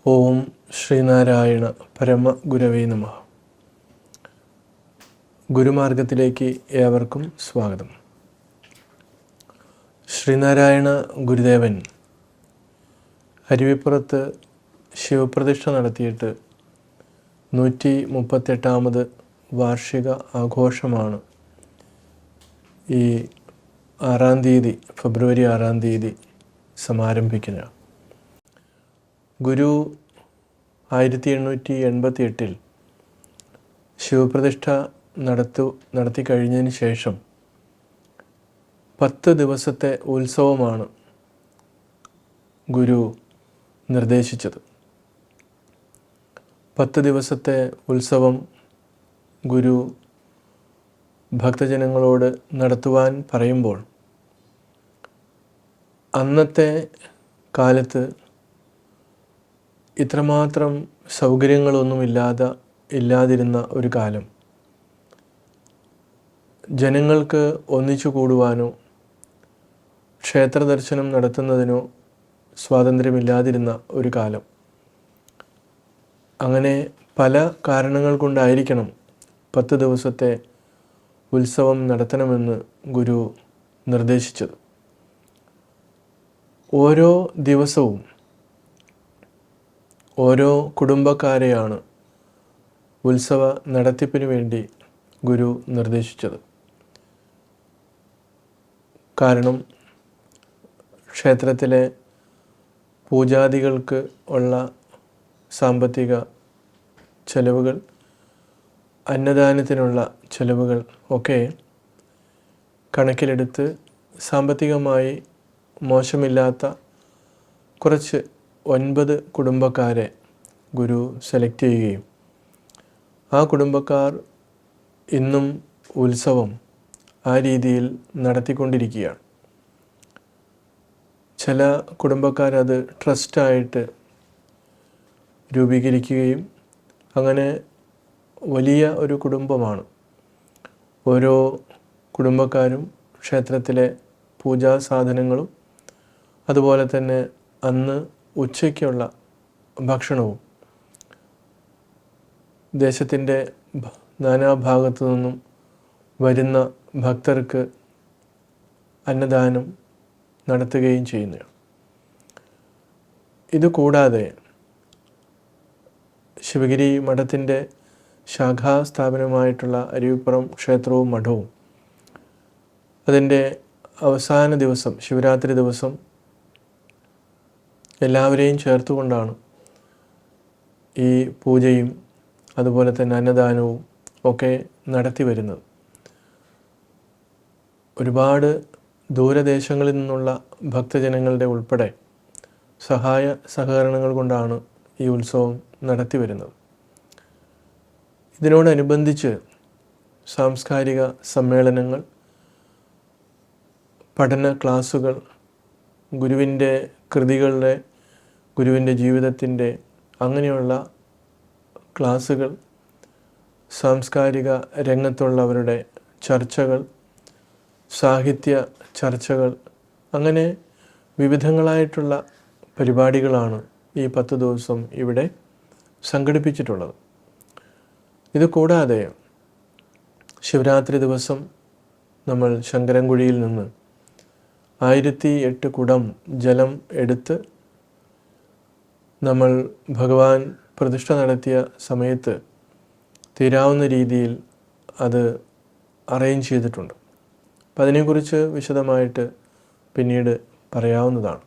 ഓം ശ്രീനാരായണ പരമ ഗുരവേ നമഃ. ഗുരുമാർഗത്തിലേക്ക് ഏവർക്കും സ്വാഗതം. ശ്രീനാരായണ ഗുരുദേവൻ അരുവിപ്പുറത്ത് ശിവപ്രതിഷ്ഠ നടത്തിയിട്ട് 138ാമത് വാർഷിക ആഘോഷമാണ് ഈ ഫെബ്രുവരി 6-ാം തീയതി സമാരംഭിക്കുന്നത്. ഗുരു 1888 ശിവപ്രതിഷ്ഠ നടത്തി കഴിഞ്ഞതിന് ശേഷം 10 ദിവസത്തെ ഉത്സവമാണ് ഗുരു നിർദ്ദേശിച്ചത്. 10 ദിവസത്തെ ഉത്സവം ഗുരു ഭക്തജനങ്ങളോട് നടത്തുവാൻ പറയുമ്പോൾ അന്നത്തെ കാലത്ത് ഇത്രമാത്രം ഇല്ലാതിരുന്ന ഒരു കാലം, ജനങ്ങൾക്ക് ഒന്നിച്ചു കൂടുവാനോ ക്ഷേത്ര ദർശനം നടത്തുന്നതിനോ സ്വാതന്ത്ര്യമില്ലാതിരുന്ന ഒരു കാലം. അങ്ങനെ പല കാരണങ്ങൾ കൊണ്ടായിരിക്കണം 10 ദിവസത്തെ ഉത്സവം നടത്തണമെന്ന് ഗുരു നിർദ്ദേശിച്ചത്. ഓരോ ദിവസവും ഓരോ കുടുംബക്കാരെയാണ് ഉത്സവ നടത്തിപ്പിന് വേണ്ടി ഗുരു നിർദ്ദേശിച്ചത്. കാരണം ക്ഷേത്രത്തിലെ പൂജാദികൾക്ക് ഉള്ള സാമ്പത്തിക ചെലവുകൾ, അന്നദാനത്തിനുള്ള ചെലവുകൾ ഒക്കെ കണക്കിലെടുത്ത് സാമ്പത്തികമായി മോശമില്ലാത്ത കുറച്ച് 9 കുടുംബക്കാരെ ഗുരു സെലക്ട് ചെയ്യുകയും ആ കുടുംബക്കാർ ഇന്നും ഉത്സവം ആ രീതിയിൽ നടത്തിക്കൊണ്ടിരിക്കുകയാണ്. ചില കുടുംബക്കാരത് ട്രസ്റ്റായിട്ട് രൂപീകരിക്കുകയും അങ്ങനെ വലിയ ഒരു കുടുംബമാണ്. ഓരോ കുടുംബക്കാരും ക്ഷേത്രത്തിലെ പൂജാ സാധനങ്ങളും അതുപോലെ തന്നെ അന്ന് ഉച്ചയ്ക്കുള്ള ഭക്ഷണവും ദേശത്തിൻ്റെ നാനാഭാഗത്തു നിന്നും വരുന്ന ഭക്തർക്ക് അന്നദാനം നടത്തുകയും ചെയ്യുന്നതാണ്. ഇതുകൂടാതെ ശിവഗിരി മഠത്തിൻ്റെ ശാഖാസ്ഥാപനമായിട്ടുള്ള അരുവിപ്പുറം ക്ഷേത്രവും മഠവും അതിൻ്റെ അവസാന ദിവസം, ശിവരാത്രി ദിവസം, എല്ലാവരെയും ചേർത്തുകൊണ്ടാണ് ഈ പൂജയും അതുപോലെ തന്നെ അന്നദാനവും ഒക്കെ നടത്തി വരുന്നത്. ഒരുപാട് ദൂരദേശങ്ങളിൽ നിന്നുള്ള ഭക്തജനങ്ങളുടെ ഉൾപ്പെടെ സഹായ സഹകരണങ്ങൾ കൊണ്ടാണ് ഈ ഉത്സവം നടത്തി വരുന്നത്. ഇതിനോടനുബന്ധിച്ച് സാംസ്കാരിക സമ്മേളനങ്ങൾ, പഠന ക്ലാസുകൾ, ഗുരുവിൻ്റെ കൃതികളുടെ, ഗുരുവിൻ്റെ ജീവിതത്തിൻ്റെ അങ്ങനെയുള്ള ക്ലാസുകൾ, സാംസ്കാരിക രംഗത്തുള്ളവരുടെ ചർച്ചകൾ, സാഹിത്യ ചർച്ചകൾ, അങ്ങനെ വിവിധങ്ങളായിട്ടുള്ള പരിപാടികളാണ് ഈ 10 ദിവസം ഇവിടെ സംഘടിപ്പിച്ചിട്ടുള്ളത്. ഇതുകൂടാതെ ശിവരാത്രി ദിവസം നമ്മൾ ശങ്കരൻകുഴിയിൽ നിന്ന് 1008 കുടം ജലം എടുത്ത് നമ്മൾ ഭഗവാൻ പ്രതിഷ്ഠ നടത്തിയ സമയത്ത് തീരാവുന്ന രീതിയിൽ അത് അറേഞ്ച് ചെയ്തിട്ടുണ്ട്. അപ്പം അതിനെക്കുറിച്ച് വിശദമായിട്ട് പിന്നീട് പറയാവുന്നതാണ്.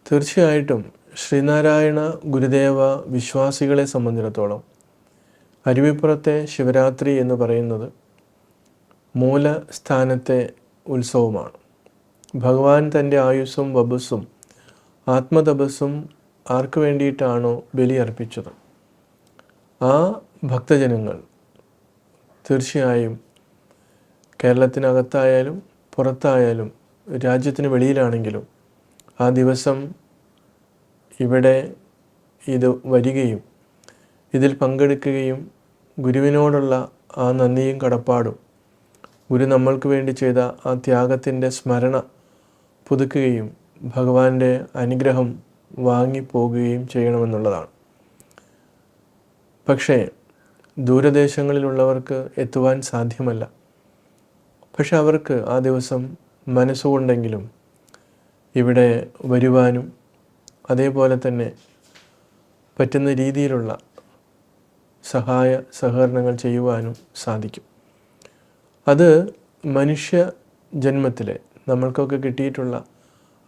തീർച്ചയായിട്ടും ശ്രീനാരായണ ഗുരുദേവ വിശ്വാസികളെ സംബന്ധിച്ചിടത്തോളം അരുവിപ്പുറത്തെ ശിവരാത്രി എന്ന് പറയുന്നത് മൂലസ്ഥാനത്തെ ഉത്സവമാണ്. ഭഗവാൻ തൻ്റെ ആയുസ്സും വപസ്സും ആത്മതപസ്സും ആർക്ക് വേണ്ടിയിട്ടാണോ ബലിയർപ്പിച്ചത്, ആ ഭക്തജനങ്ങൾ തീർച്ചയായും കേരളത്തിനകത്തായാലും പുറത്തായാലും രാജ്യത്തിന് വെളിയിലാണെങ്കിലും ആ ദിവസം ഇവിടെ ഇത് വരികയും ഇതിൽ പങ്കെടുക്കുകയും ഗുരുവിനോടുള്ള ആ നന്ദിയും കടപ്പാടും, ഗുരു നമ്മൾക്ക് വേണ്ടി ചെയ്ത ആ ത്യാഗത്തിൻ്റെ സ്മരണ പുതുക്കുകയും ഭഗവാന്റെ അനുഗ്രഹം വാങ്ങിപ്പോകുകയും ചെയ്യണമെന്നുള്ളതാണ്. പക്ഷേ ദൂരദേശങ്ങളിലുള്ളവർക്ക് എത്തുവാൻ സാധ്യമല്ല. പക്ഷെ അവർക്ക് ആ ദിവസം മനസ്സുകൊണ്ടെങ്കിലും ഇവിടെ വരുവാനും അതേപോലെ തന്നെ പറ്റുന്ന രീതിയിലുള്ള സഹായ സഹകരണങ്ങൾ ചെയ്യുവാനും സാധിക്കും. അത് മനുഷ്യ ജന്മത്തിലെ നമ്മൾക്കൊക്കെ കിട്ടിയിട്ടുള്ള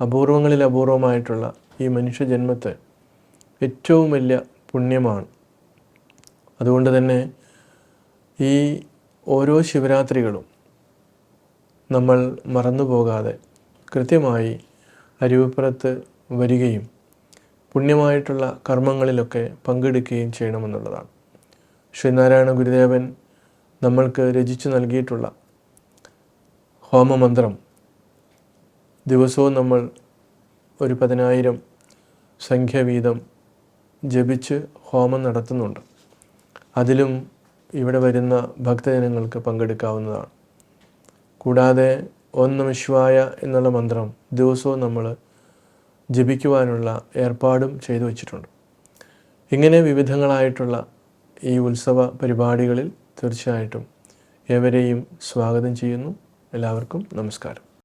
അപൂർവങ്ങളിൽ അപൂർവമായിട്ടുള്ള ഈ മനുഷ്യ ജന്മത്തെ ഏറ്റവും വലിയ പുണ്യമാണ്. അതുകൊണ്ട് തന്നെ ഈ ഓരോ ശിവരാത്രികളും നമ്മൾ മറന്നു പോകാതെ കൃത്യമായി അരുവിപ്പുറത്ത് വരികയും പുണ്യമായിട്ടുള്ള കർമ്മങ്ങളിലൊക്കെ പങ്കെടുക്കുകയും ചെയ്യണമെന്നുള്ളതാണ്. ശ്രീനാരായണ ഗുരുദേവൻ നമ്മൾക്ക് രചിച്ചു നൽകിയിട്ടുള്ള ഹോമമന്ത്രം ദിവസവും നമ്മൾ ഒരു 10,000 സംഖ്യ വീതം ജപിച്ച് ഹോമം നടത്തുന്നുണ്ട്. അതിലും ഇവിടെ വരുന്ന ഭക്തജനങ്ങൾക്ക് പങ്കെടുക്കാവുന്നതാണ്. കൂടാതെ ഓം നമഃ ശിവായ എന്നുള്ള മന്ത്രം ദിവസവും നമ്മൾ ജപിക്കുവാനുള്ള ഏർപ്പാടും ചെയ്തു വച്ചിട്ടുണ്ട്. ഇങ്ങനെ വിവിധങ്ങളായിട്ടുള്ള ഈ ഉത്സവ പരിപാടികളിൽ തീർച്ചയായിട്ടും ഏവരെയും സ്വാഗതം ചെയ്യുന്നു. എല്ലാവർക്കും നമസ്കാരം.